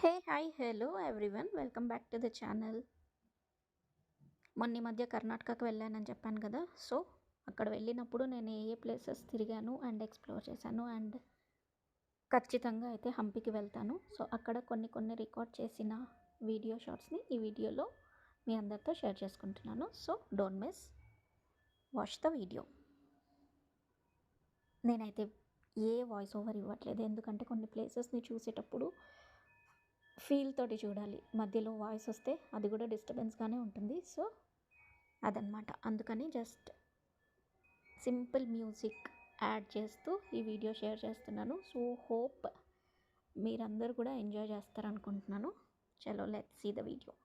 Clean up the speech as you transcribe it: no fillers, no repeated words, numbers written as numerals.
Hey hi hello everyone welcome back to the channel. మొన్న ఈ మధ్య కర్ణాటకకు వెళ్ళానని చెప్పాను కదా. సో అక్కడ వెళ్ళినప్పుడు నేను ఏ ప్లేసెస్ తిరిగాను అండ్ ఎక్స్ప్లోర్ చేశాను అండ్ ఖచ్చితంగా అయితే హంపికి వెళ్తాను. సో అక్కడ కొన్ని రికార్డ్ చేసిన వీడియో షార్ట్స్ని ఈ వీడియోలో మీ అందరితో షేర్ చేసుకుంటున్నాను. So don't miss, watch the video. నేనైతే ఏ వాయిస్ ఓవర్ ఇవ్వట్లేదు, ఎందుకంటే కొన్ని ప్లేసెస్ని చూసేటప్పుడు ఫీల్ తోటి చూడాలి. మధ్యలో వాయిస్ వస్తే అది కూడా డిస్టర్బెన్స్గానే ఉంటుంది. సో అదనమాట, అందుకని జస్ట్ సింపుల్ మ్యూజిక్ యాడ్ చేస్తూ ఈ వీడియో షేర్ చేస్తున్నాను. సో హోప్ మీరందరూ కూడా ఎంజాయ్ చేస్తారనుకుంటున్నాను. చలో లెట్స్ సీ ద వీడియో.